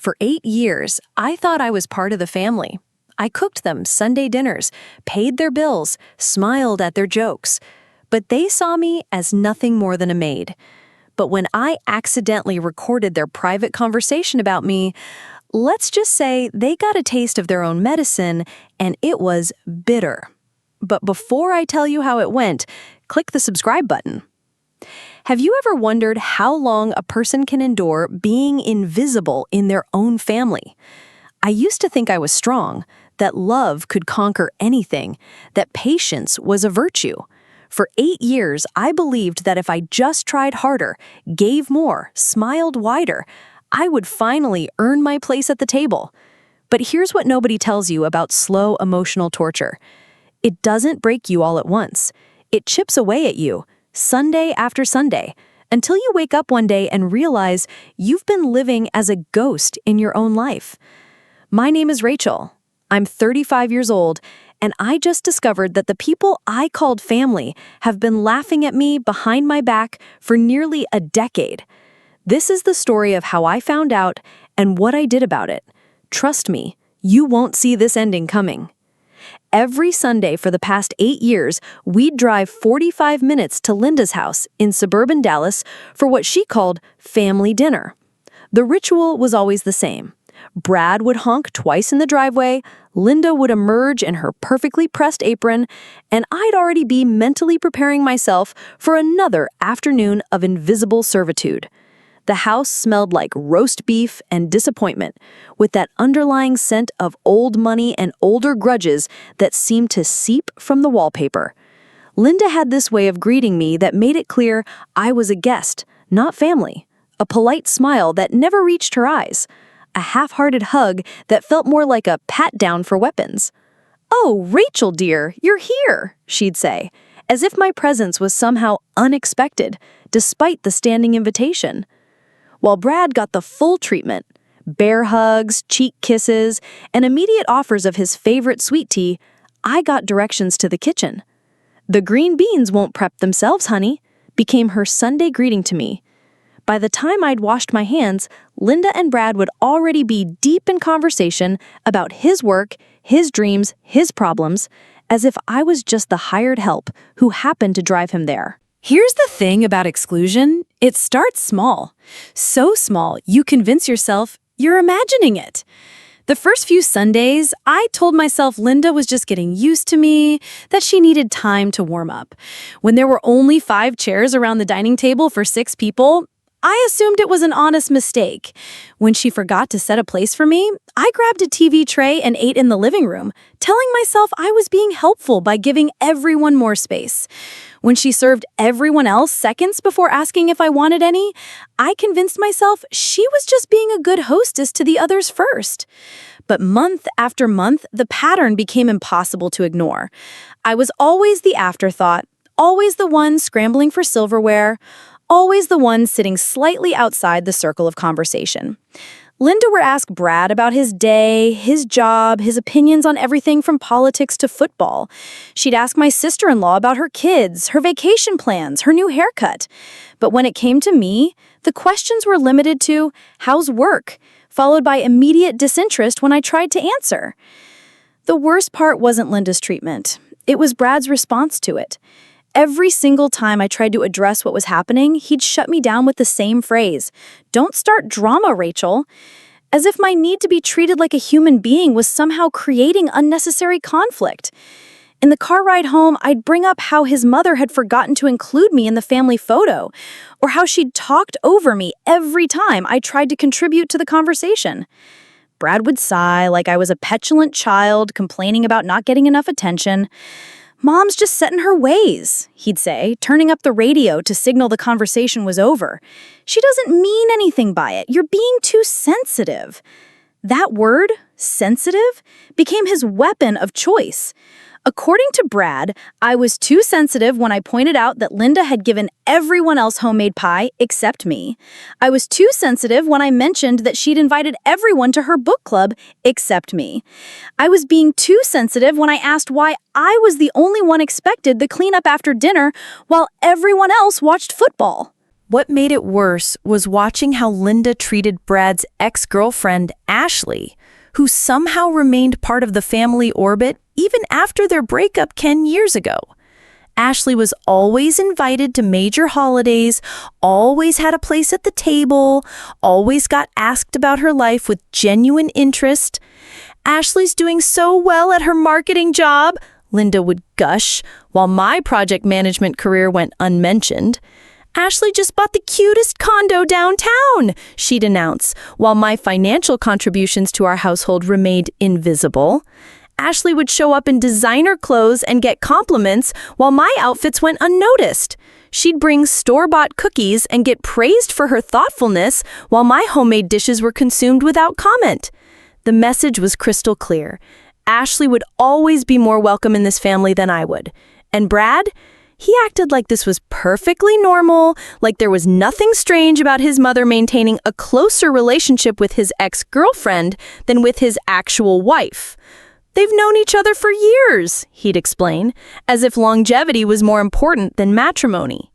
For 8 years, I thought I was part of the family. I cooked them Sunday dinners, paid their bills, smiled at their jokes. But they saw me as nothing more than a maid. But when I accidentally recorded their private conversation about me, let's just say they got a taste of their own medicine, and it was bitter. But before I tell you how it went, click the subscribe button. Have you ever wondered how long a person can endure being invisible in their own family? I used to think I was strong, that love could conquer anything, that patience was a virtue. For 8 years, I believed that if I just tried harder, gave more, smiled wider, I would finally earn my place at the table. But here's what nobody tells you about slow emotional torture. It doesn't break you all at once. It chips away at you, Sunday after Sunday, until you wake up one day and realize you've been living as a ghost in your own life. My name is Rachel. I'm 35 years old, and I just discovered that the people I called family have been laughing at me behind my back for nearly a decade. This is the story of how I found out and what I did about it. Trust me, you won't see this ending coming. Every Sunday for the past 8 years, we'd drive 45 minutes to Linda's house in suburban Dallas for what she called family dinner. The ritual was always the same. Brad would honk twice in the driveway, Linda would emerge in her perfectly pressed apron, and I'd already be mentally preparing myself for another afternoon of invisible servitude. The house smelled like roast beef and disappointment, with that underlying scent of old money and older grudges that seemed to seep from the wallpaper. Linda had this way of greeting me that made it clear I was a guest, not family. A polite smile that never reached her eyes. A half-hearted hug that felt more like a pat-down for weapons. "Oh, Rachel, dear, you're here," she'd say, as if my presence was somehow unexpected, despite the standing invitation. While Brad got the full treatment, bear hugs, cheek kisses, and immediate offers of his favorite sweet tea, I got directions to the kitchen. "The green beans won't prep themselves, honey," became her Sunday greeting to me. By the time I'd washed my hands, Linda and Brad would already be deep in conversation about his work, his dreams, his problems, as if I was just the hired help who happened to drive him there. Here's the thing about exclusion. It starts small. So small, you convince yourself you're imagining it. The first few Sundays, I told myself Linda was just getting used to me, that she needed time to warm up. When there were only 5 chairs around the dining table for 6 people, I assumed it was an honest mistake. When she forgot to set a place for me, I grabbed a TV tray and ate in the living room, telling myself I was being helpful by giving everyone more space. When she served everyone else seconds before asking if I wanted any, I convinced myself she was just being a good hostess to the others first. But month after month, the pattern became impossible to ignore. I was always the afterthought, always the one scrambling for silverware, always the one sitting slightly outside the circle of conversation. Linda would ask Brad about his day, his job, his opinions on everything from politics to football. She'd ask my sister-in-law about her kids, her vacation plans, her new haircut. But when it came to me, the questions were limited to, "How's work?" followed by immediate disinterest when I tried to answer. The worst part wasn't Linda's treatment. It was Brad's response to it. Every single time I tried to address what was happening, he'd shut me down with the same phrase, "Don't start drama, Rachel," as if my need to be treated like a human being was somehow creating unnecessary conflict. In the car ride home, I'd bring up how his mother had forgotten to include me in the family photo, or how she'd talked over me every time I tried to contribute to the conversation. Brad would sigh like I was a petulant child complaining about not getting enough attention. "Mom's just set in her ways," he'd say, turning up the radio to signal the conversation was over. "She doesn't mean anything by it. You're being too sensitive." That word, sensitive, became his weapon of choice. According to Brad, I was too sensitive when I pointed out that Linda had given everyone else homemade pie except me. I was too sensitive when I mentioned that she'd invited everyone to her book club except me. I was being too sensitive when I asked why I was the only one expected to clean up after dinner while everyone else watched football. What made it worse was watching how Linda treated Brad's ex-girlfriend, Ashley, who somehow remained part of the family orbit even after their breakup 10 years ago. Ashley was always invited to major holidays, always had a place at the table, always got asked about her life with genuine interest. "Ashley's doing so well at her marketing job," Linda would gush, while my project management career went unmentioned. "Ashley just bought the cutest condo downtown," she'd announce, while my financial contributions to our household remained invisible. Ashley would show up in designer clothes and get compliments while my outfits went unnoticed. She'd bring store-bought cookies and get praised for her thoughtfulness while my homemade dishes were consumed without comment. The message was crystal clear. Ashley would always be more welcome in this family than I would. And Brad? He acted like this was perfectly normal, like there was nothing strange about his mother maintaining a closer relationship with his ex-girlfriend than with his actual wife. "They've known each other for years," he'd explain, as if longevity was more important than matrimony.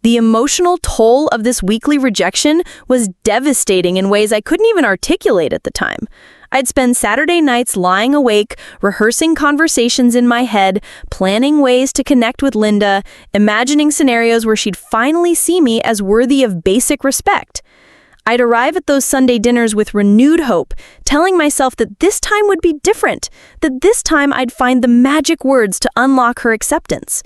The emotional toll of this weekly rejection was devastating in ways I couldn't even articulate at the time. I'd spend Saturday nights lying awake, rehearsing conversations in my head, planning ways to connect with Linda, imagining scenarios where she'd finally see me as worthy of basic respect. I'd arrive at those Sunday dinners with renewed hope, telling myself that this time would be different, that this time I'd find the magic words to unlock her acceptance.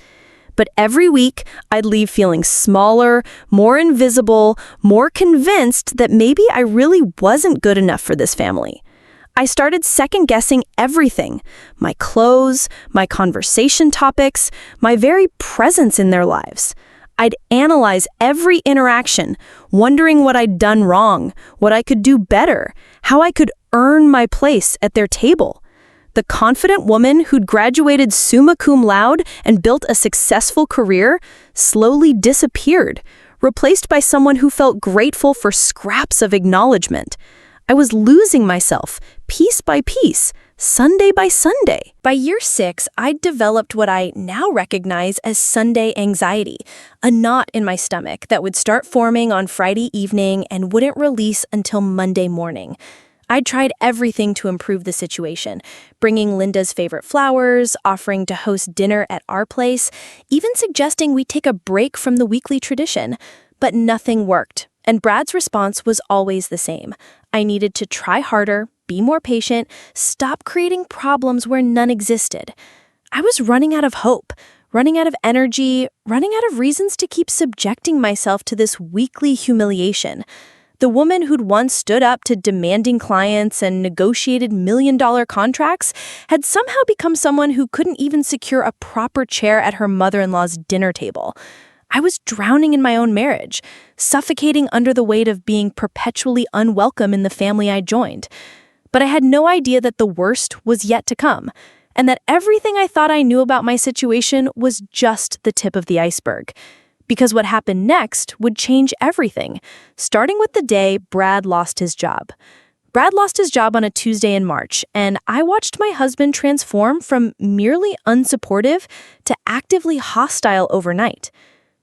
But every week, I'd leave feeling smaller, more invisible, more convinced that maybe I really wasn't good enough for this family. I started second-guessing everything: my clothes, my conversation topics, my very presence in their lives. I'd analyze every interaction, wondering what I'd done wrong, what I could do better, how I could earn my place at their table. The confident woman who'd graduated summa cum laude and built a successful career slowly disappeared, replaced by someone who felt grateful for scraps of acknowledgement. I was losing myself, piece by piece, Sunday by Sunday. By year 6, I'd developed what I now recognize as Sunday anxiety, a knot in my stomach that would start forming on Friday evening and wouldn't release until Monday morning. I'd tried everything to improve the situation, bringing Linda's favorite flowers, offering to host dinner at our place, even suggesting we take a break from the weekly tradition. But nothing worked, and Brad's response was always the same. I needed to try harder, be more patient, stop creating problems where none existed. I was running out of hope, running out of energy, running out of reasons to keep subjecting myself to this weekly humiliation. The woman who'd once stood up to demanding clients and negotiated million-dollar contracts had somehow become someone who couldn't even secure a proper chair at her mother-in-law's dinner table. I was drowning in my own marriage, suffocating under the weight of being perpetually unwelcome in the family I joined. But I had no idea that the worst was yet to come, and that everything I thought I knew about my situation was just the tip of the iceberg. Because what happened next would change everything, starting with the day Brad lost his job. Brad lost his job on a Tuesday in March, and I watched my husband transform from merely unsupportive to actively hostile overnight.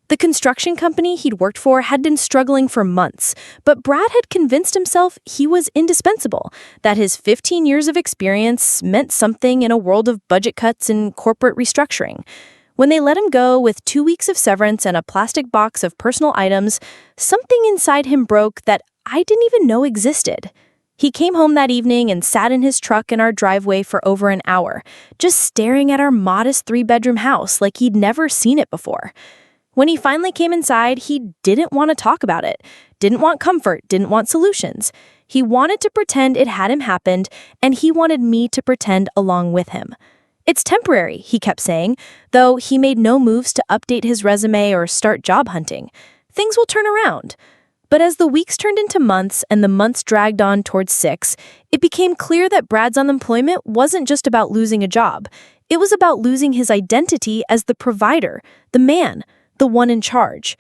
The construction company he'd worked for had been struggling for months, but Brad had convinced himself he was indispensable, that his 15 years of experience meant something in a world of budget cuts and corporate restructuring. When they let him go with 2 weeks of severance and a plastic box of personal items, something inside him broke that I didn't even know existed. He came home that evening and sat in his truck in our driveway for over an hour, just staring at our modest 3-bedroom house like he'd never seen it before. When he finally came inside, he didn't want to talk about it, didn't want comfort, didn't want solutions. He wanted to pretend it hadn't happened, and he wanted me to pretend along with him. "It's temporary," he kept saying, though he made no moves to update his resume or start job hunting. "Things will turn around." But as the weeks turned into months and the months dragged on towards 6, it became clear that Brad's unemployment wasn't just about losing a job. It was about losing his identity as the provider, the man, the one in charge.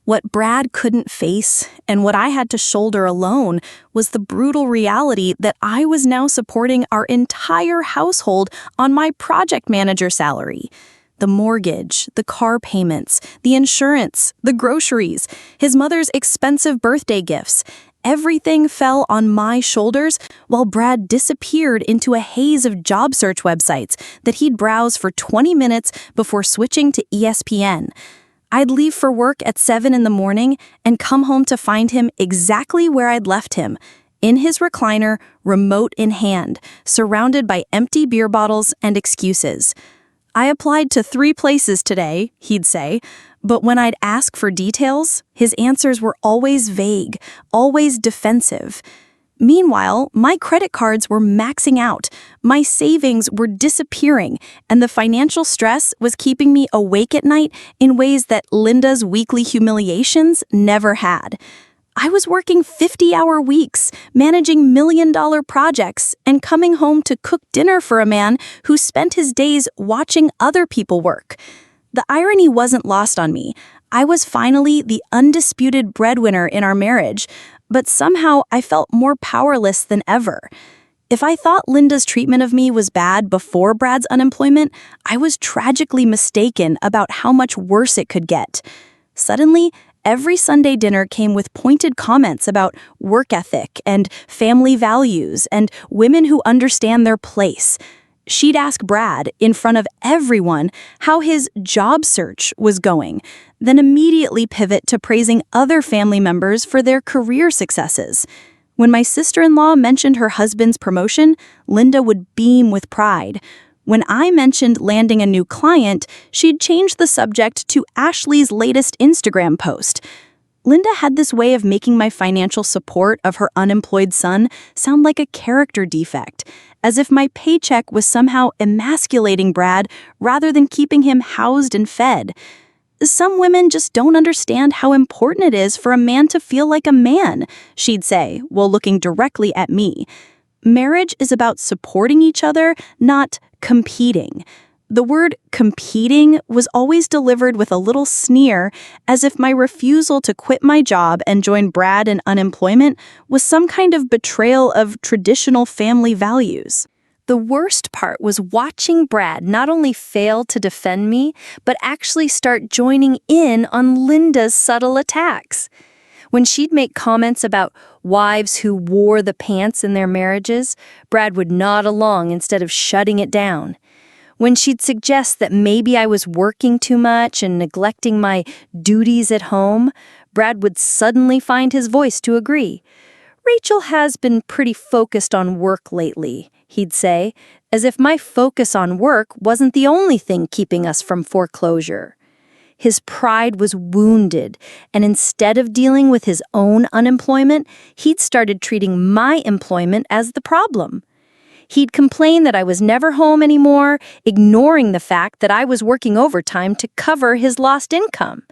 What Brad couldn't face, and what I had to shoulder alone, was the brutal reality that I was now supporting our entire household on my project manager salary. The mortgage, the car payments, the insurance, the groceries, his mother's expensive birthday gifts. Everything fell on my shoulders while Brad disappeared into a haze of job search websites that he'd browse for 20 minutes before switching to ESPN. I'd leave for work at 7 in the morning and come home to find him exactly where I'd left him, in his recliner, remote in hand, surrounded by empty beer bottles and excuses. "I applied to 3 places today," he'd say, but when I'd ask for details, his answers were always vague, always defensive. Meanwhile, my credit cards were maxing out, my savings were disappearing, and the financial stress was keeping me awake at night in ways that Linda's weekly humiliations never had. I was working 50-hour weeks, managing million-dollar projects, and coming home to cook dinner for a man who spent his days watching other people work. The irony wasn't lost on me. I was finally the undisputed breadwinner in our marriage, but somehow I felt more powerless than ever. If I thought Linda's treatment of me was bad before Brad's unemployment, I was tragically mistaken about how much worse it could get. Suddenly, every Sunday dinner came with pointed comments about work ethic and family values and women who understand their place. She'd ask Brad, in front of everyone, how his job search was going, then immediately pivot to praising other family members for their career successes. When my sister-in-law mentioned her husband's promotion, Linda would beam with pride. When I mentioned landing a new client, she'd change the subject to Ashley's latest Instagram post. Linda had this way of making my financial support of her unemployed son sound like a character defect, as if my paycheck was somehow emasculating Brad rather than keeping him housed and fed. "Some women just don't understand how important it is for a man to feel like a man," she'd say, while looking directly at me. Marriage is about supporting each other, not competing. The word competing was always delivered with a little sneer, as if my refusal to quit my job and join Brad in unemployment was some kind of betrayal of traditional family values. The worst part was watching Brad not only fail to defend me, but actually start joining in on Linda's subtle attacks. When she'd make comments about wives who wore the pants in their marriages, Brad would nod along instead of shutting it down. When she'd suggest that maybe I was working too much and neglecting my duties at home, Brad would suddenly find his voice to agree. "Rachel has been pretty focused on work lately," he'd say, as if my focus on work wasn't the only thing keeping us from foreclosure. His pride was wounded, and instead of dealing with his own unemployment, he'd started treating my employment as the problem. He'd complain that I was never home anymore, ignoring the fact that I was working overtime to cover his lost income.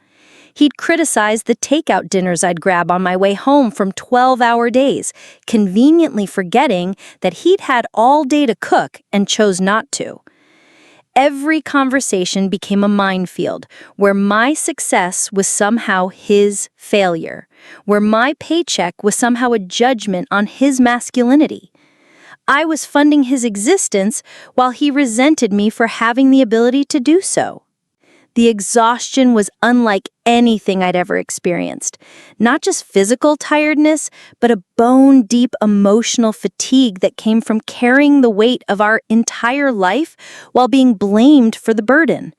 He'd criticize the takeout dinners I'd grab on my way home from 12-hour days, conveniently forgetting that he'd had all day to cook and chose not to. Every conversation became a minefield where my success was somehow his failure, where my paycheck was somehow a judgment on his masculinity. I was funding his existence while he resented me for having the ability to do so. The exhaustion was unlike anything I'd ever experienced. Not just physical tiredness, but a bone-deep emotional fatigue that came from carrying the weight of our entire life while being blamed for the burden.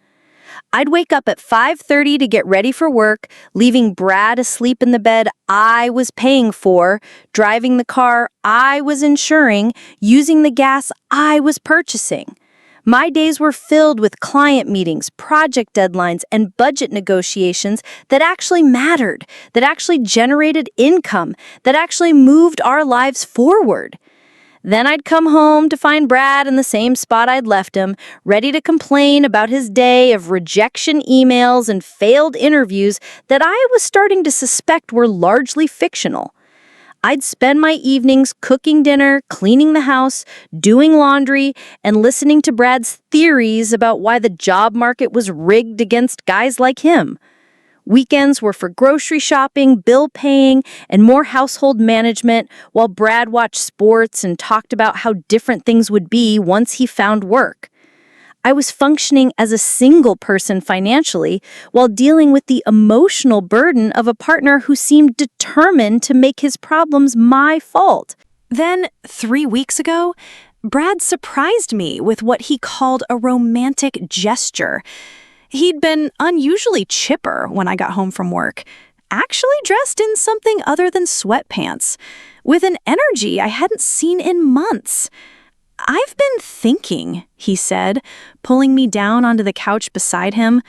I'd wake up at 5:30 to get ready for work, leaving Brad asleep in the bed I was paying for, driving the car I was insuring, using the gas I was purchasing. My days were filled with client meetings, project deadlines, and budget negotiations that actually mattered, that actually generated income, that actually moved our lives forward. Then I'd come home to find Brad in the same spot I'd left him, ready to complain about his day of rejection emails and failed interviews that I was starting to suspect were largely fictional. I'd spend my evenings cooking dinner, cleaning the house, doing laundry, and listening to Brad's theories about why the job market was rigged against guys like him. Weekends were for grocery shopping, bill paying, and more household management, while Brad watched sports and talked about how different things would be once he found work. I was functioning as a single person financially while dealing with the emotional burden of a partner who seemed determined to make his problems my fault. Then, 3 weeks ago, Brad surprised me with what he called a romantic gesture. He'd been unusually chipper when I got home from work, actually dressed in something other than sweatpants, with an energy I hadn't seen in months. "I've been thinking," he said, pulling me down onto the couch beside him.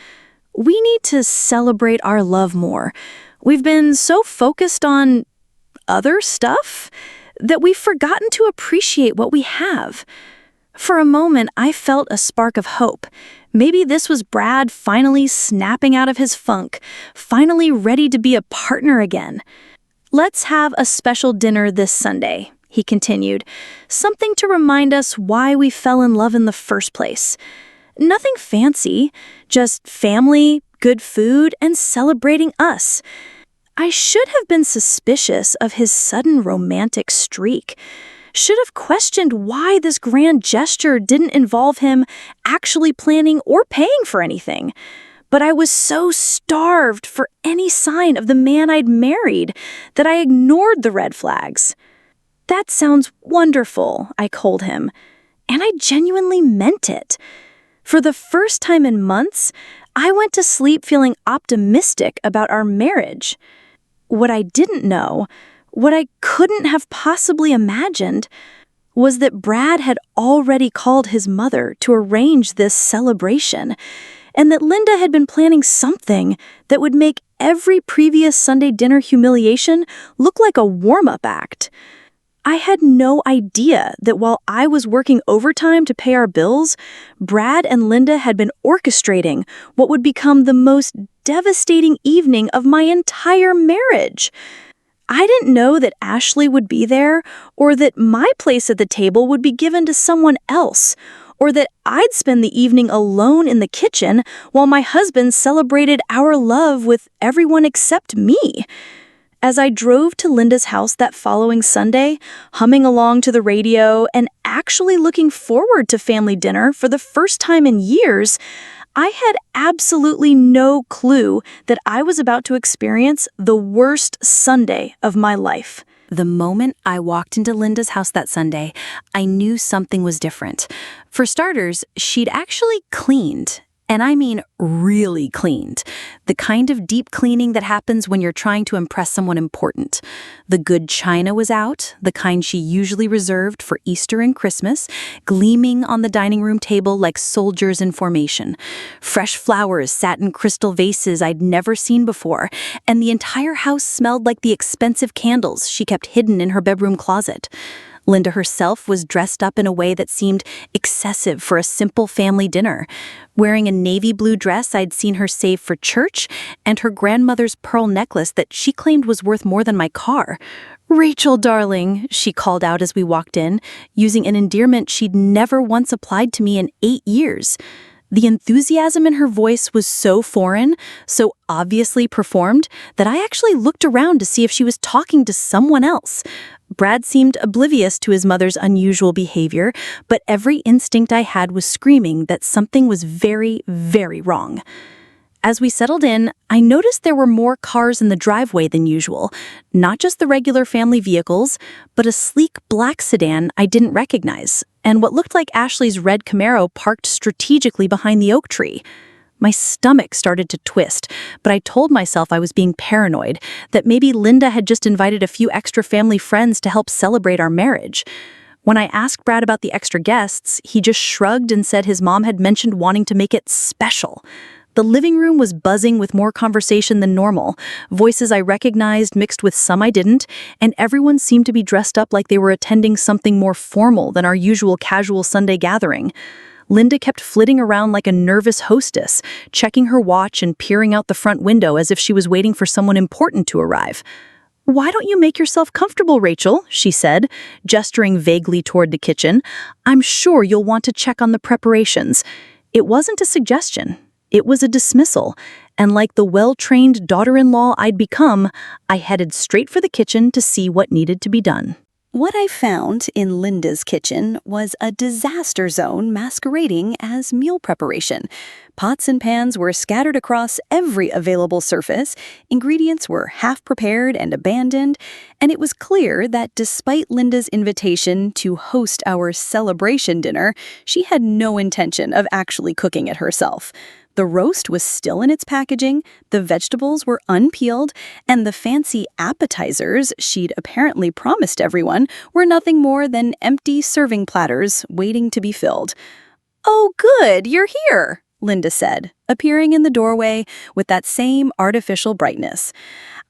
"We need to celebrate our love more. We've been so focused on other stuff that we've forgotten to appreciate what we have." For a moment, I felt a spark of hope. Maybe this was Brad finally snapping out of his funk, finally ready to be a partner again. "Let's have a special dinner this Sunday," he continued, "something to remind us why we fell in love in the first place. Nothing fancy, just family, good food, and celebrating us." I should have been suspicious of his sudden romantic streak. Should have questioned why this grand gesture didn't involve him actually planning or paying for anything. But I was so starved for any sign of the man I'd married that I ignored the red flags. "That sounds wonderful," I told him, and I genuinely meant it. For the first time in months, I went to sleep feeling optimistic about our marriage. What I didn't know, what I couldn't have possibly imagined, was that Brad had already called his mother to arrange this celebration, and that Linda had been planning something that would make every previous Sunday dinner humiliation look like a warm-up act. I had no idea that while I was working overtime to pay our bills, Brad and Linda had been orchestrating what would become the most devastating evening of my entire marriage. I didn't know that Ashley would be there, or that my place at the table would be given to someone else, or that I'd spend the evening alone in the kitchen while my husband celebrated our love with everyone except me. As I drove to Linda's house that following Sunday, humming along to the radio and actually looking forward to family dinner for the first time in years, I had absolutely no clue that I was about to experience the worst Sunday of my life. The moment I walked into Linda's house that Sunday, I knew something was different. For starters, she'd actually cleaned. And I mean really cleaned. The kind of deep cleaning that happens when you're trying to impress someone important. The good china was out, the kind she usually reserved for Easter and Christmas, gleaming on the dining room table like soldiers in formation. Fresh flowers sat in crystal vases I'd never seen before, and the entire house smelled like the expensive candles she kept hidden in her bedroom closet. Linda herself was dressed up in a way that seemed excessive for a simple family dinner, wearing a navy blue dress I'd seen her save for church and her grandmother's pearl necklace that she claimed was worth more than my car. "Rachel, darling," she called out as we walked in, using an endearment she'd never once applied to me in 8 years. The enthusiasm in her voice was so foreign, so obviously performed, that I actually looked around to see if she was talking to someone else. Brad seemed oblivious to his mother's unusual behavior, but every instinct I had was screaming that something was very, very wrong. As we settled in, I noticed there were more cars in the driveway than usual, not just the regular family vehicles, but a sleek black sedan I didn't recognize, and what looked like Ashley's red Camaro parked strategically behind the oak tree. My stomach started to twist, but I told myself I was being paranoid, that maybe Linda had just invited a few extra family friends to help celebrate our marriage. When I asked Brad about the extra guests, he just shrugged and said his mom had mentioned wanting to make it special. The living room was buzzing with more conversation than normal, voices I recognized mixed with some I didn't, and everyone seemed to be dressed up like they were attending something more formal than our usual casual Sunday gathering. Linda kept flitting around like a nervous hostess, checking her watch and peering out the front window as if she was waiting for someone important to arrive. "Why don't you make yourself comfortable, Rachel?" she said, gesturing vaguely toward the kitchen. "I'm sure you'll want to check on the preparations." It wasn't a suggestion. It was a dismissal, and like the well-trained daughter-in-law I'd become, I headed straight for the kitchen to see what needed to be done. What I found in Linda's kitchen was a disaster zone masquerading as meal preparation. Pots and pans were scattered across every available surface, ingredients were half prepared and abandoned, and it was clear that despite Linda's invitation to host our celebration dinner, she had no intention of actually cooking it herself. The roast was still in its packaging, the vegetables were unpeeled, and the fancy appetizers she'd apparently promised everyone were nothing more than empty serving platters waiting to be filled. "Oh, good, you're here," Linda said, appearing in the doorway with that same artificial brightness.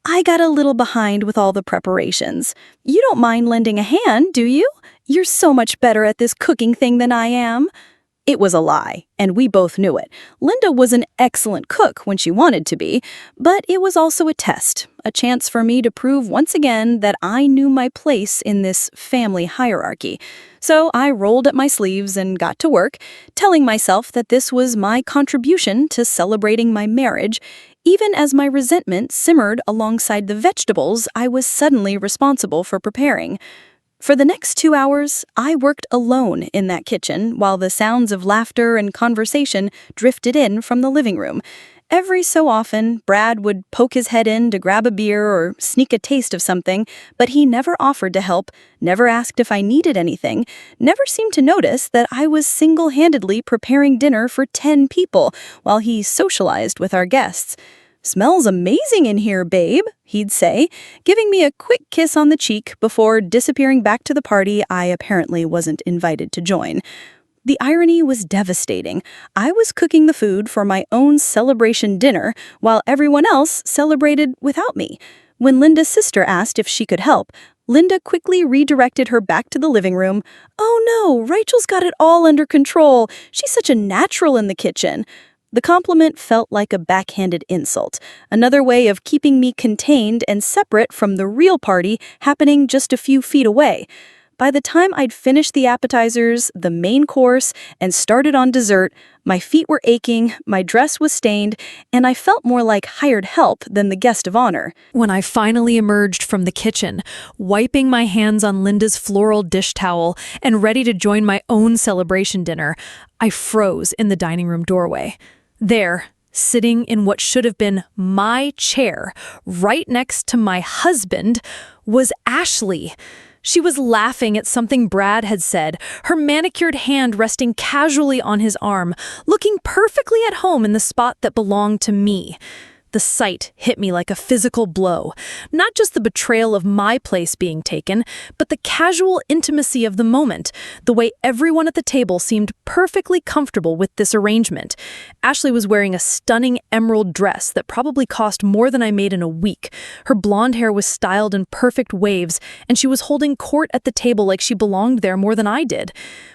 "I got a little behind with all the preparations. You don't mind lending a hand, do you? You're so much better at this cooking thing than I am." It was a lie, and we both knew it. Linda was an excellent cook when she wanted to be, but it was also a test, a chance for me to prove once again that I knew my place in this family hierarchy. So I rolled up my sleeves and got to work, telling myself that this was my contribution to celebrating my marriage, even as my resentment simmered alongside the vegetables I was suddenly responsible for preparing. For the next 2 hours, I worked alone in that kitchen while the sounds of laughter and conversation drifted in from the living room. Every so often, Brad would poke his head in to grab a beer or sneak a taste of something, but he never offered to help, never asked if I needed anything, never seemed to notice that I was single-handedly preparing dinner for 10 people while he socialized with our guests. "Smells amazing in here, babe," he'd say, giving me a quick kiss on the cheek before disappearing back to the party I apparently wasn't invited to join. The irony was devastating. I was cooking the food for my own celebration dinner while everyone else celebrated without me. When Linda's sister asked if she could help, Linda quickly redirected her back to the living room. "Oh no, Rachel's got it all under control. She's such a natural in the kitchen." The compliment felt like a backhanded insult, another way of keeping me contained and separate from the real party happening just a few feet away. By the time I'd finished the appetizers, the main course, and started on dessert, my feet were aching, my dress was stained, and I felt more like hired help than the guest of honor. When I finally emerged from the kitchen, wiping my hands on Linda's floral dish towel and ready to join my own celebration dinner, I froze in the dining room doorway. There, sitting in what should have been my chair, right next to my husband, was Ashley. She was laughing at something Brad had said, her manicured hand resting casually on his arm, looking perfectly at home in the spot that belonged to me. The sight hit me like a physical blow, not just the betrayal of my place being taken, but the casual intimacy of the moment, the way everyone at the table seemed perfectly comfortable with this arrangement. Ashley was wearing a stunning emerald dress that probably cost more than I made in a week. Her blonde hair was styled in perfect waves, and she was holding court at the table like she belonged there more than I did.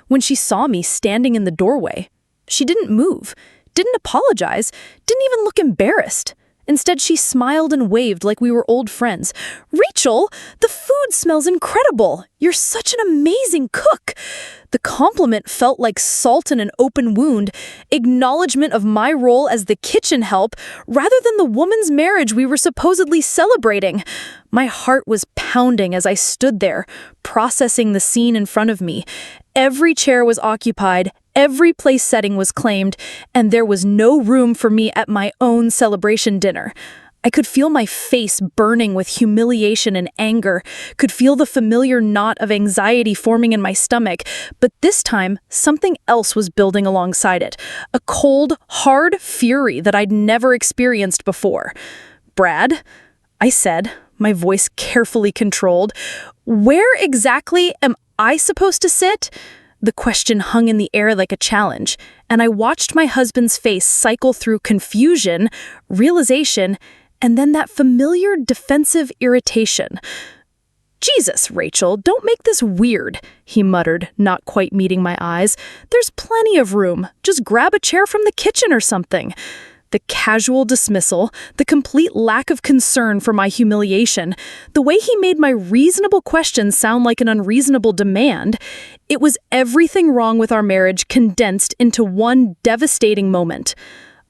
When she saw me standing in the doorway, she didn't move, didn't apologize, didn't even look embarrassed. Instead, she smiled and waved like we were old friends. "Rachel, the food smells incredible. You're such an amazing cook." The compliment felt like salt in an open wound, acknowledgement of my role as the kitchen help rather than the woman's marriage we were supposedly celebrating. My heart was pounding as I stood there, processing the scene in front of me. Every chair was occupied, every place setting was claimed, and there was no room for me at my own celebration dinner. I could feel my face burning with humiliation and anger, could feel the familiar knot of anxiety forming in my stomach, but this time, something else was building alongside it, a cold, hard fury that I'd never experienced before. "Brad," I said, my voice carefully controlled, "where exactly am I supposed to sit?" The question hung in the air like a challenge, and I watched my husband's face cycle through confusion, realization, and then that familiar defensive irritation. "Jesus, Rachel, don't make this weird," he muttered, not quite meeting my eyes. "There's plenty of room. Just grab a chair from the kitchen or something." The casual dismissal, the complete lack of concern for my humiliation, the way he made my reasonable questions sound like an unreasonable demand, it was everything wrong with our marriage condensed into one devastating moment.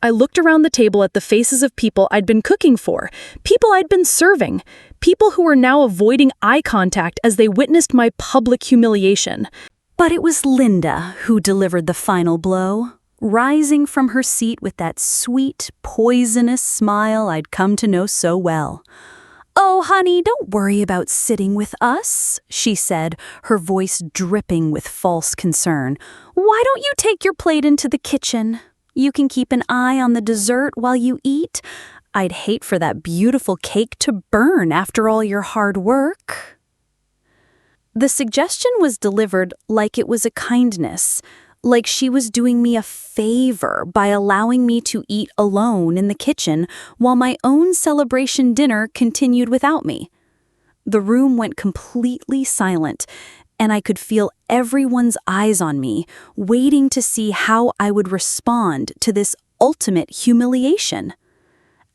I looked around the table at the faces of people I'd been cooking for, people I'd been serving, people who were now avoiding eye contact as they witnessed my public humiliation. But it was Linda who delivered the final blow, rising from her seat with that sweet, poisonous smile I'd come to know so well. "Oh, honey, don't worry about sitting with us," she said, her voice dripping with false concern. "Why don't you take your plate into the kitchen? You can keep an eye on the dessert while you eat. I'd hate for that beautiful cake to burn after all your hard work." The suggestion was delivered like it was a kindness, like she was doing me a favor by allowing me to eat alone in the kitchen while my own celebration dinner continued without me. The room went completely silent, and I could feel everyone's eyes on me, waiting to see how I would respond to this ultimate humiliation.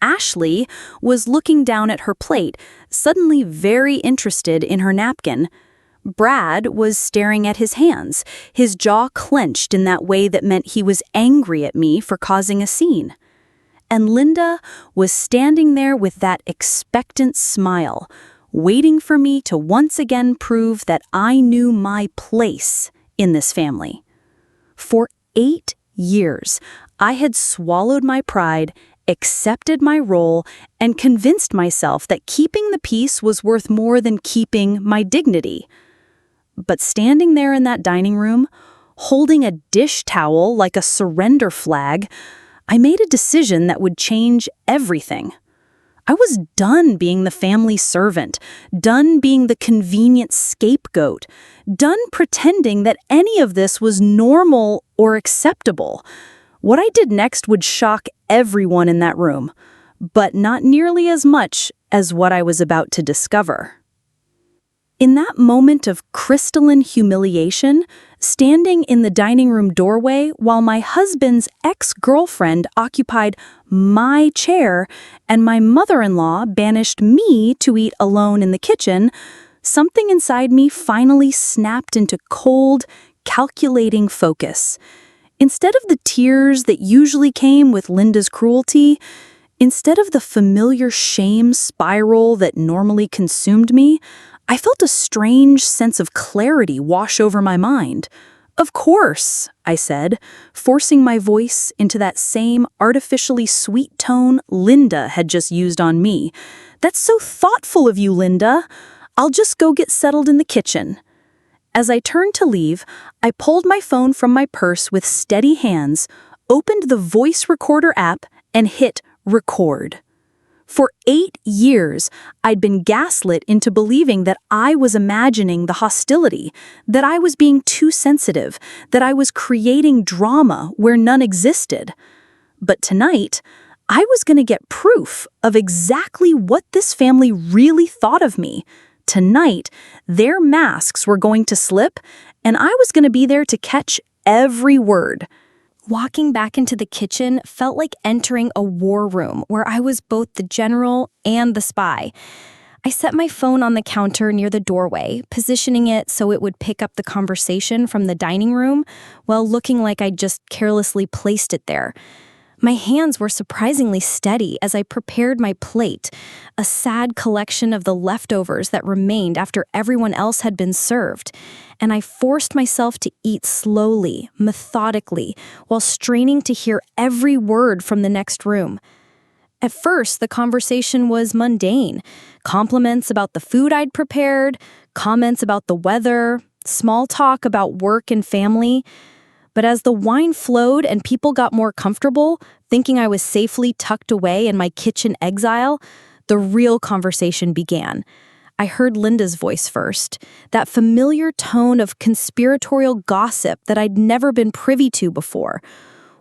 Ashley was looking down at her plate, suddenly very interested in her napkin. Brad was staring at his hands, his jaw clenched in that way that meant he was angry at me for causing a scene. And Linda was standing there with that expectant smile, waiting for me to once again prove that I knew my place in this family. For 8 years, I had swallowed my pride, accepted my role, and convinced myself that keeping the peace was worth more than keeping my dignity. But standing there in that dining room, holding a dish towel like a surrender flag, I made a decision that would change everything. I was done being the family servant, done being the convenient scapegoat, done pretending that any of this was normal or acceptable. What I did next would shock everyone in that room, but not nearly as much as what I was about to discover. In that moment of crystalline humiliation, standing in the dining room doorway while my husband's ex-girlfriend occupied my chair and my mother-in-law banished me to eat alone in the kitchen, something inside me finally snapped into cold, calculating focus. Instead of the tears that usually came with Linda's cruelty, instead of the familiar shame spiral that normally consumed me, I felt a strange sense of clarity wash over my mind. "Of course," I said, forcing my voice into that same artificially sweet tone Linda had just used on me. "That's so thoughtful of you, Linda. I'll just go get settled in the kitchen." As I turned to leave, I pulled my phone from my purse with steady hands, opened the voice recorder app, and hit record. For 8 years, I'd been gaslit into believing that I was imagining the hostility, that I was being too sensitive, that I was creating drama where none existed. But tonight, I was going to get proof of exactly what this family really thought of me. Tonight, their masks were going to slip, and I was going to be there to catch every word. Walking back into the kitchen felt like entering a war room where I was both the general and the spy. I set my phone on the counter near the doorway, positioning it so it would pick up the conversation from the dining room while looking like I'd just carelessly placed it there. My hands were surprisingly steady as I prepared my plate, a sad collection of the leftovers that remained after everyone else had been served, and I forced myself to eat slowly, methodically, while straining to hear every word from the next room. At first, the conversation was mundane. Compliments about the food I'd prepared, comments about the weather, small talk about work and family. But as the wine flowed and people got more comfortable, thinking I was safely tucked away in my kitchen exile, the real conversation began. I heard Linda's voice first, that familiar tone of conspiratorial gossip that I'd never been privy to before.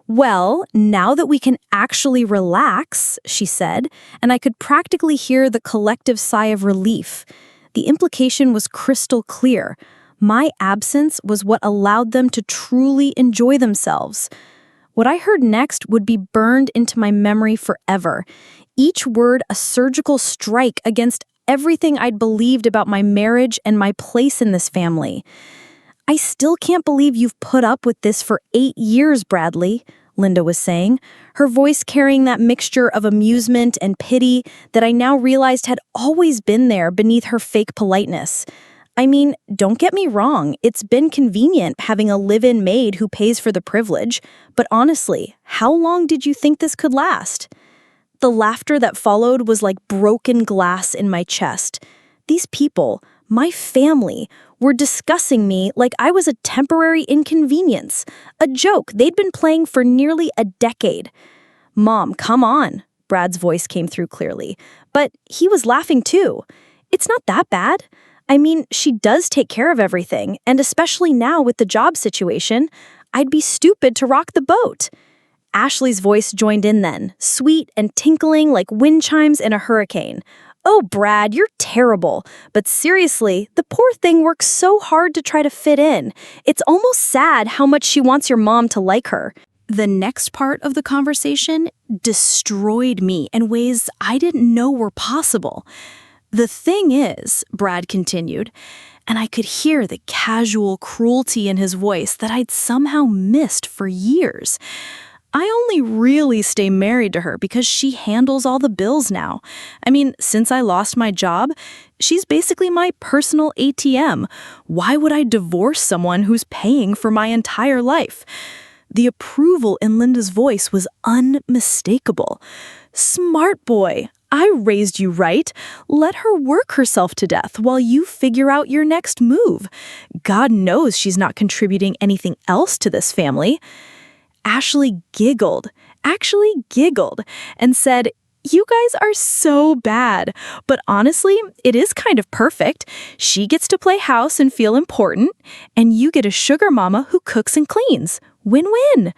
"Well, now that we can actually relax," she said, and I could practically hear the collective sigh of relief. The implication was crystal clear. My absence was what allowed them to truly enjoy themselves. What I heard next would be burned into my memory forever, each word a surgical strike against everything I'd believed about my marriage and my place in this family. "I still can't believe you've put up with this for 8 years, Bradley," Linda was saying, her voice carrying that mixture of amusement and pity that I now realized had always been there beneath her fake politeness. I mean, don't get me wrong, it's been convenient having a live-in maid who pays for the privilege, but honestly, how long did you think this could last? The laughter that followed was like broken glass in my chest. These people, my family, were discussing me like I was a temporary inconvenience, a joke they'd been playing for nearly a decade. "Mom, come on," Brad's voice came through clearly, but he was laughing too. "It's not that bad. I mean, she does take care of everything, and especially now with the job situation, I'd be stupid to rock the boat." Ashley's voice joined in then, sweet and tinkling like wind chimes in a hurricane. "Oh, Brad, you're terrible. But seriously, the poor thing works so hard to try to fit in. It's almost sad how much she wants your mom to like her." The next part of the conversation destroyed me in ways I didn't know were possible. "The thing is," Brad continued, and I could hear the casual cruelty in his voice that I'd somehow missed for years. "I only really stay married to her because she handles all the bills now. I mean, since I lost my job, she's basically my personal ATM. Why would I divorce someone who's paying for my entire life?" The approval in Linda's voice was unmistakable. "Smart boy. I raised you right. Let her work herself to death while you figure out your next move. God knows she's not contributing anything else to this family." Ashley giggled, and said, "You guys are so bad. But honestly, it is kind of perfect. She gets to play house and feel important, and you get a sugar mama who cooks and cleans. Win-win."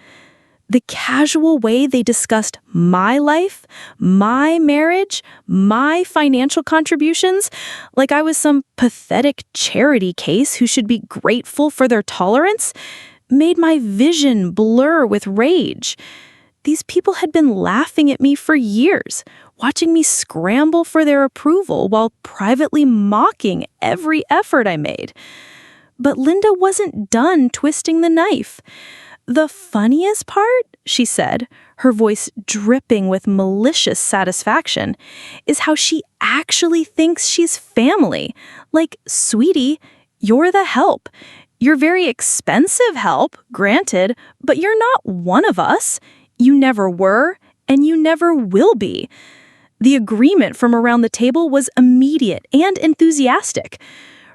The casual way they discussed my life, my marriage, my financial contributions, like I was some pathetic charity case who should be grateful for their tolerance, made my vision blur with rage. These people had been laughing at me for years, watching me scramble for their approval while privately mocking every effort I made. But Linda wasn't done twisting the knife. "The funniest part," she said, her voice dripping with malicious satisfaction, "is how she actually thinks she's family. Like, sweetie, you're the help. You're very expensive help, granted, but you're not one of us. You never were, and you never will be." The agreement from around the table was immediate and enthusiastic.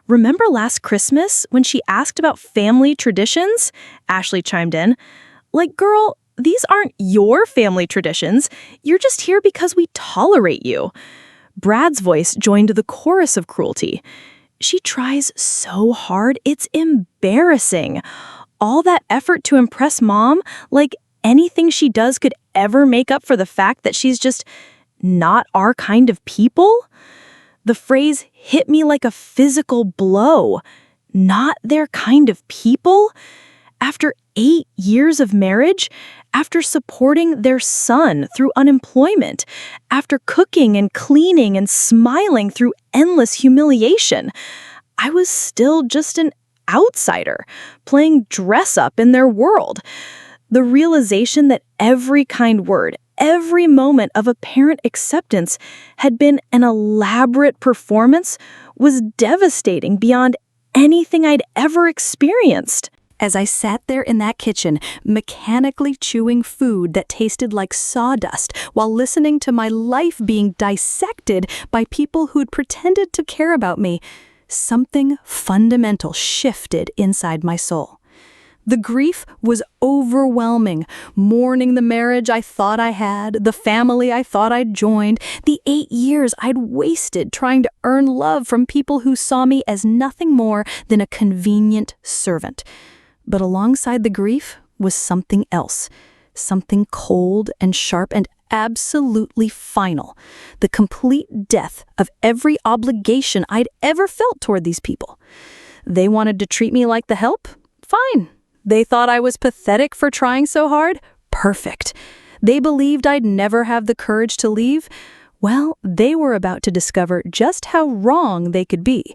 "Remember last Christmas when she asked about family traditions?" Ashley chimed in. "Like, girl, these aren't your family traditions. You're just here because we tolerate you." Brad's voice joined the chorus of cruelty. "She tries so hard, it's embarrassing. All that effort to impress mom, like anything she does could ever make up for the fact that she's just not our kind of people." The phrase hit me like a physical blow. Not their kind of people? After 8 years of marriage, after supporting their son through unemployment, after cooking and cleaning and smiling through endless humiliation, I was still just an outsider, playing dress-up in their world. The realization that every kind word, every moment of apparent acceptance had been an elaborate performance was devastating beyond anything I'd ever experienced. As I sat there in that kitchen, mechanically chewing food that tasted like sawdust while listening to my life being dissected by people who'd pretended to care about me, something fundamental shifted inside my soul. The grief was overwhelming, mourning the marriage I thought I had, the family I thought I'd joined, the 8 years I'd wasted trying to earn love from people who saw me as nothing more than a convenient servant. But alongside the grief was something else, something cold and sharp and absolutely final, the complete death of every obligation I'd ever felt toward these people. They wanted to treat me like the help? Fine. They thought I was pathetic for trying so hard? Perfect. They believed I'd never have the courage to leave? Well, they were about to discover just how wrong they could be.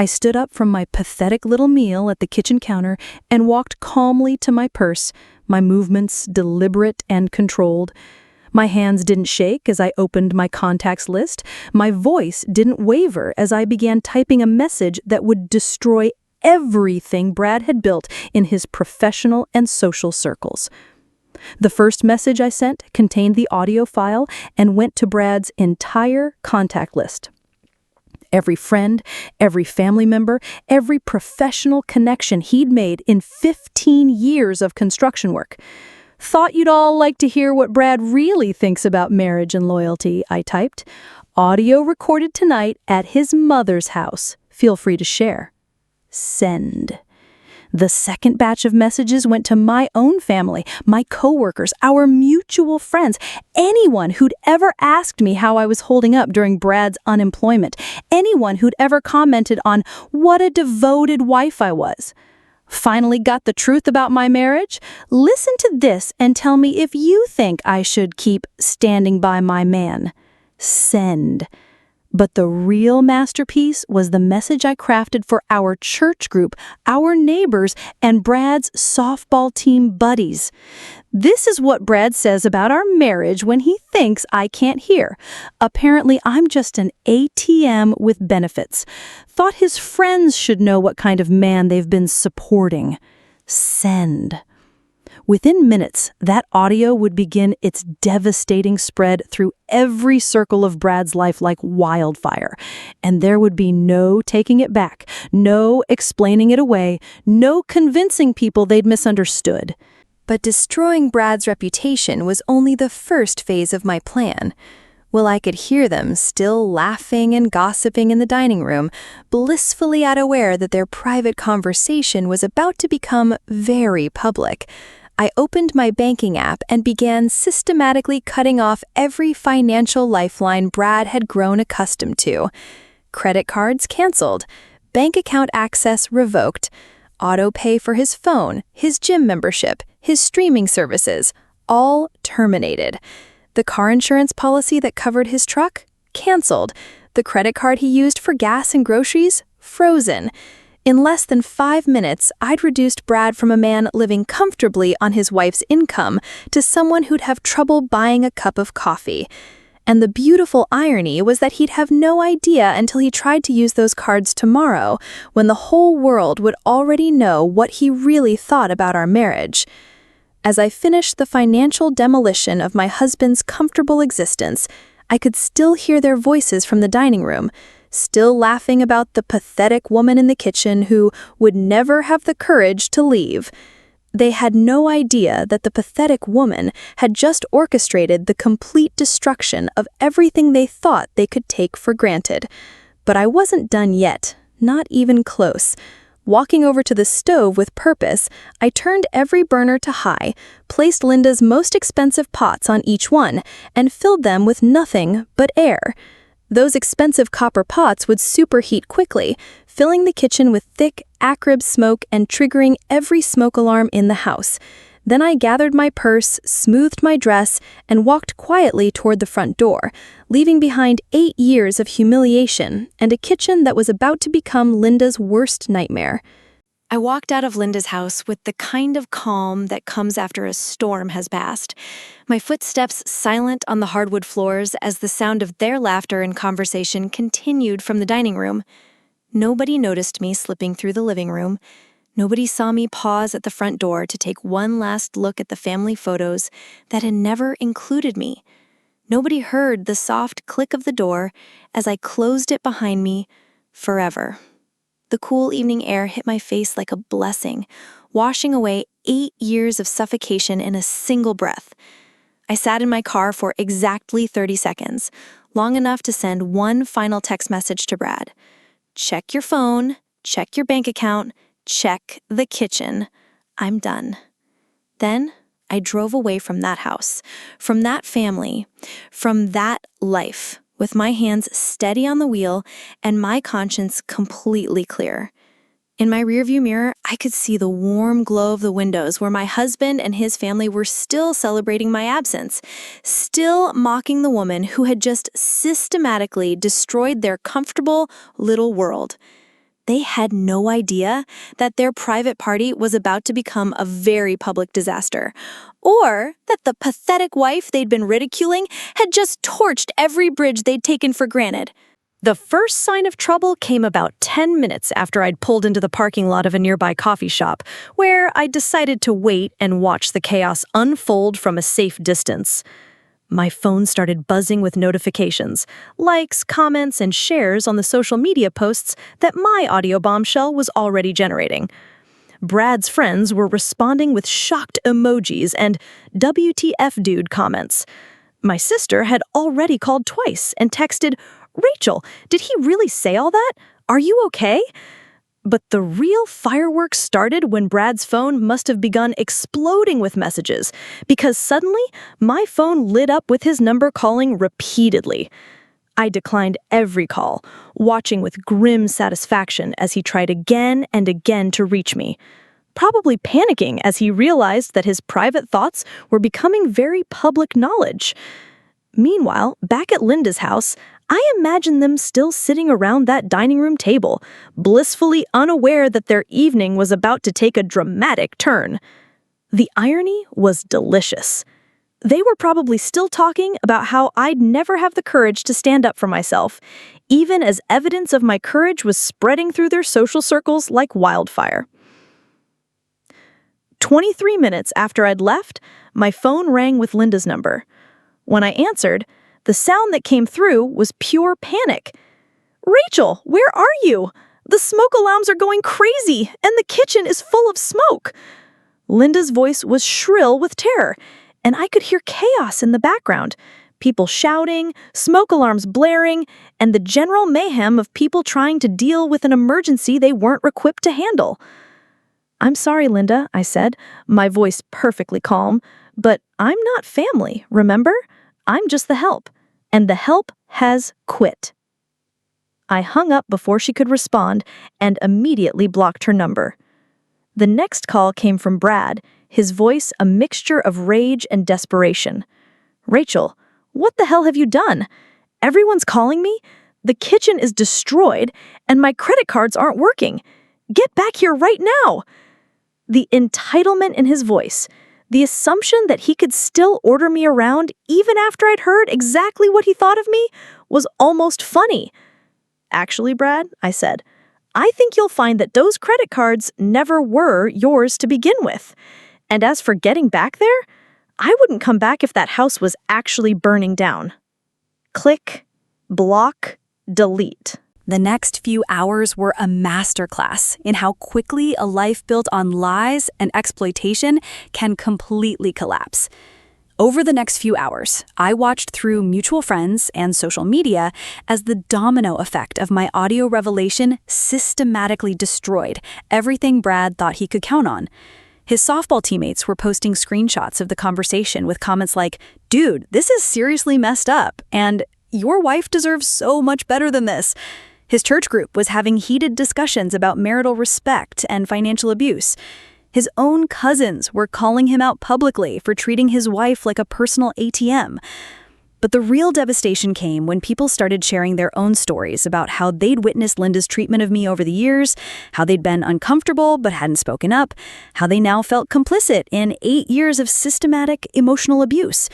I stood up from my pathetic little meal at the kitchen counter and walked calmly to my purse, my movements deliberate and controlled. My hands didn't shake as I opened my contacts list. My voice didn't waver as I began typing a message that would destroy everything Brad had built in his professional and social circles. The first message I sent contained the audio file and went to Brad's entire contact list. Every friend, every family member, every professional connection he'd made in 15 years of construction work. "Thought you'd all like to hear what Brad really thinks about marriage and loyalty," I typed. "Audio recorded tonight at his mother's house. Feel free to share." Send. The second batch of messages went to my own family, my coworkers, our mutual friends, anyone who'd ever asked me how I was holding up during Brad's unemployment, anyone who'd ever commented on what a devoted wife I was. Finally got the truth about my marriage? Listen to this and tell me if you think I should keep standing by my man. Send. But the real masterpiece was the message I crafted for our church group, our neighbors, and Brad's softball team buddies. This is what Brad says about our marriage when he thinks I can't hear. Apparently, I'm just an ATM with benefits. Thought his friends should know what kind of man they've been supporting. Send. Within minutes, that audio would begin its devastating spread through every circle of Brad's life like wildfire. And there would be no taking it back, no explaining it away, no convincing people they'd misunderstood. But destroying Brad's reputation was only the first phase of my plan. Well, I could hear them still laughing and gossiping in the dining room, blissfully unaware that their private conversation was about to become very public. I opened my banking app and began systematically cutting off every financial lifeline Brad had grown accustomed to. Credit cards canceled, bank account access revoked, auto pay for his phone, his gym membership, his streaming services, all terminated. The car insurance policy that covered his truck? Canceled. The credit card he used for gas and groceries? Frozen. In less than 5 minutes, I'd reduced Brad from a man living comfortably on his wife's income to someone who'd have trouble buying a cup of coffee. And the beautiful irony was that he'd have no idea until he tried to use those cards tomorrow, when the whole world would already know what he really thought about our marriage. As I finished the financial demolition of my husband's comfortable existence, I could still hear their voices from the dining room, still laughing about the pathetic woman in the kitchen who would never have the courage to leave. They had no idea that the pathetic woman had just orchestrated the complete destruction of everything they thought they could take for granted. But I wasn't done yet, not even close. Walking over to the stove with purpose, I turned every burner to high, placed Linda's most expensive pots on each one, and filled them with nothing but air. Those expensive copper pots would superheat quickly, filling the kitchen with thick, acrid smoke and triggering every smoke alarm in the house. Then I gathered my purse, smoothed my dress, and walked quietly toward the front door, leaving behind 8 years of humiliation and a kitchen that was about to become Linda's worst nightmare. I walked out of Linda's house with the kind of calm that comes after a storm has passed. My footsteps silent on the hardwood floors as the sound of their laughter and conversation continued from the dining room. Nobody noticed me slipping through the living room. Nobody saw me pause at the front door to take one last look at the family photos that had never included me. Nobody heard the soft click of the door as I closed it behind me forever. The cool evening air hit my face like a blessing, washing away 8 years of suffocation in a single breath. I sat in my car for exactly 30 seconds, long enough to send one final text message to Brad. Check your phone, check your bank account, check the kitchen. I'm done. Then I drove away from that house, from that family, from that life, with my hands steady on the wheel and my conscience completely clear. In my rearview mirror, I could see the warm glow of the windows where my husband and his family were still celebrating my absence, still mocking the woman who had just systematically destroyed their comfortable little world. They had no idea that their private party was about to become a very public disaster, or that the pathetic wife they'd been ridiculing had just torched every bridge they'd taken for granted. The first sign of trouble came about 10 minutes after I'd pulled into the parking lot of a nearby coffee shop, where I decided to wait and watch the chaos unfold from a safe distance. My phone started buzzing with notifications, likes, comments, and shares on the social media posts that my audio bombshell was already generating. Brad's friends were responding with shocked emojis and WTF dude comments. My sister had already called twice and texted, "Rachel, did he really say all that? Are you okay?" But the real fireworks started when Brad's phone must have begun exploding with messages, because suddenly my phone lit up with his number calling repeatedly. I declined every call, watching with grim satisfaction as he tried again and again to reach me, probably panicking as he realized that his private thoughts were becoming very public knowledge. Meanwhile, back at Linda's house, I imagined them still sitting around that dining room table, blissfully unaware that their evening was about to take a dramatic turn. The irony was delicious. They were probably still talking about how I'd never have the courage to stand up for myself, even as evidence of my courage was spreading through their social circles like wildfire. 23 minutes after I'd left, my phone rang with Linda's number. When I answered, the sound that came through was pure panic. "Rachel, where are you? The smoke alarms are going crazy, and the kitchen is full of smoke." Linda's voice was shrill with terror, and I could hear chaos in the background. People shouting, smoke alarms blaring, and the general mayhem of people trying to deal with an emergency they weren't equipped to handle. "I'm sorry, Linda," I said, my voice perfectly calm, "but I'm not family, remember? I'm just the help, and the help has quit." I hung up before she could respond and immediately blocked her number. The next call came from Brad, his voice a mixture of rage and desperation. "Rachel, what the hell have you done? Everyone's calling me. The kitchen is destroyed, and my credit cards aren't working. Get back here right now." The entitlement in his voice, the assumption that he could still order me around even after I'd heard exactly what he thought of me, was almost funny. "Actually, Brad," I said, "I think you'll find that those credit cards never were yours to begin with. And as for getting back there, I wouldn't come back if that house was actually burning down." Click, block, delete. The next few hours were a masterclass in how quickly a life built on lies and exploitation can completely collapse. Over the next few hours, I watched through mutual friends and social media as the domino effect of my audio revelation systematically destroyed everything Brad thought he could count on. His softball teammates were posting screenshots of the conversation with comments like, "Dude, this is seriously messed up," and "Your wife deserves so much better than this." His church group was having heated discussions about marital respect and financial abuse. His own cousins were calling him out publicly for treating his wife like a personal ATM. But the real devastation came when people started sharing their own stories about how they'd witnessed Linda's treatment of me over the years, how they'd been uncomfortable but hadn't spoken up, how they now felt complicit in 8 years of systematic emotional abuse.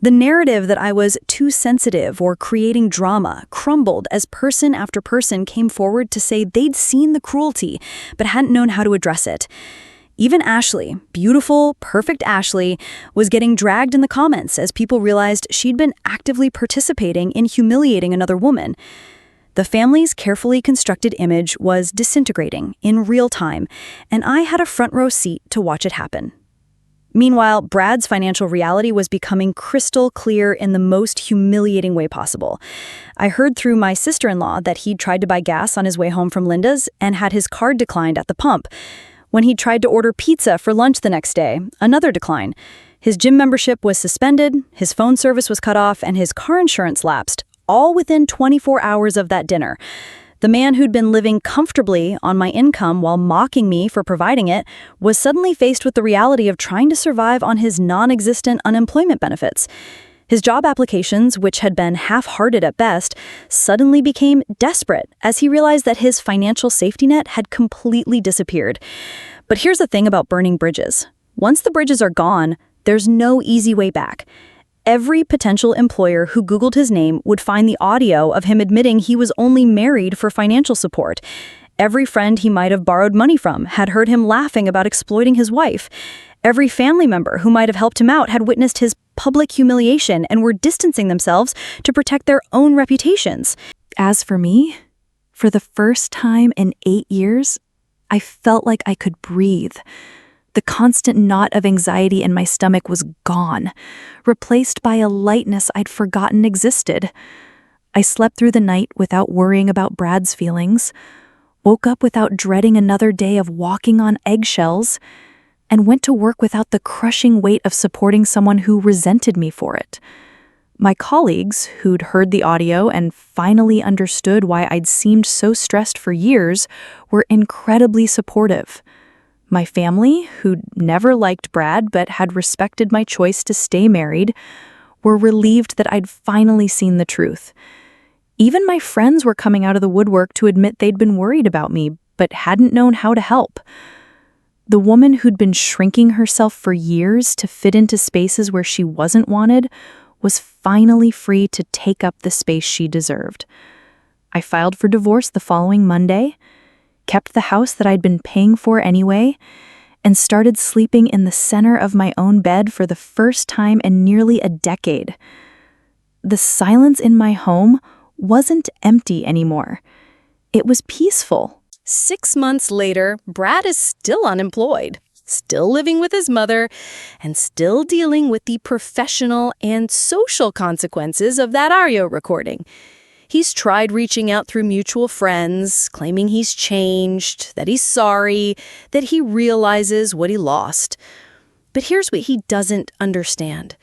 The narrative that I was too sensitive or creating drama crumbled as person after person came forward to say they'd seen the cruelty but hadn't known how to address it. Even Ashley, beautiful, perfect Ashley, was getting dragged in the comments as people realized she'd been actively participating in humiliating another woman. The family's carefully constructed image was disintegrating in real time, and I had a front row seat to watch it happen. Meanwhile, Brad's financial reality was becoming crystal clear in the most humiliating way possible. I heard through my sister-in-law that he'd tried to buy gas on his way home from Linda's and had his card declined at the pump. When he tried to order pizza for lunch the next day, another decline. His gym membership was suspended, his phone service was cut off, and his car insurance lapsed, all within 24 hours of that dinner. The man who'd been living comfortably on my income while mocking me for providing it was suddenly faced with the reality of trying to survive on his non-existent unemployment benefits. His job applications, which had been half-hearted at best, suddenly became desperate as he realized that his financial safety net had completely disappeared. But here's the thing about burning bridges. Once the bridges are gone, there's no easy way back. Every potential employer who Googled his name would find the audio of him admitting he was only married for financial support. Every friend he might have borrowed money from had heard him laughing about exploiting his wife. Every family member who might have helped him out had witnessed his public humiliation and were distancing themselves to protect their own reputations. As for me, for the first time in 8 years, I felt like I could breathe. The constant knot of anxiety in my stomach was gone, replaced by a lightness I'd forgotten existed. I slept through the night without worrying about Brad's feelings, woke up without dreading another day of walking on eggshells, and went to work without the crushing weight of supporting someone who resented me for it. My colleagues, who'd heard the audio and finally understood why I'd seemed so stressed for years, were incredibly supportive. My family, who'd never liked Brad but had respected my choice to stay married, were relieved that I'd finally seen the truth. Even my friends were coming out of the woodwork to admit they'd been worried about me but hadn't known how to help. The woman who'd been shrinking herself for years to fit into spaces where she wasn't wanted was finally free to take up the space she deserved. I filed for divorce the following Monday, kept the house that I'd been paying for anyway, and started sleeping in the center of my own bed for the first time in nearly a decade. The silence in my home wasn't empty anymore. It was peaceful. 6 months later, Brad is still unemployed, still living with his mother, and still dealing with the professional and social consequences of that audio recording. He's tried reaching out through mutual friends, claiming he's changed, that he's sorry, that he realizes what he lost. But here's what he doesn't understand.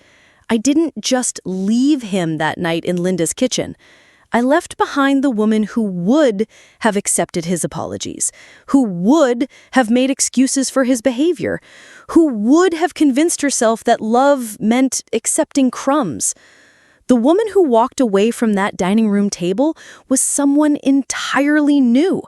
I didn't just leave him that night in Linda's kitchen. I left behind the woman who would have accepted his apologies, who would have made excuses for his behavior, who would have convinced herself that love meant accepting crumbs. The woman who walked away from that dining room table was someone entirely new,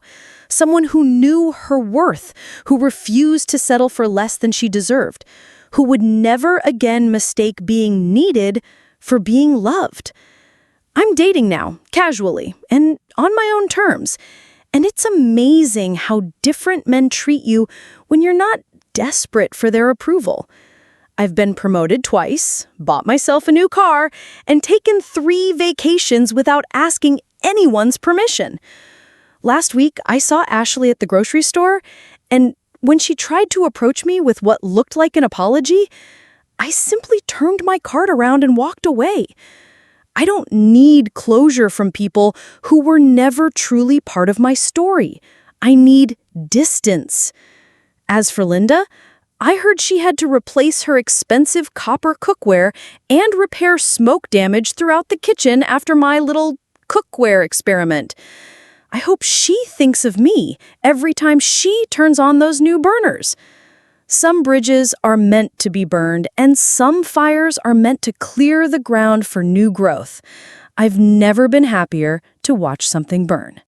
someone who knew her worth, who refused to settle for less than she deserved, who would never again mistake being needed for being loved. I'm dating now, casually, and on my own terms. And it's amazing how different men treat you when you're not desperate for their approval. I've been promoted twice, bought myself a new car, and taken 3 vacations without asking anyone's permission. Last week, I saw Ashley at the grocery store, and when she tried to approach me with what looked like an apology, I simply turned my cart around and walked away. I don't need closure from people who were never truly part of my story. I need distance. As for Linda, I heard she had to replace her expensive copper cookware and repair smoke damage throughout the kitchen after my little cookware experiment. I hope she thinks of me every time she turns on those new burners. Some bridges are meant to be burned, and some fires are meant to clear the ground for new growth. I've never been happier to watch something burn.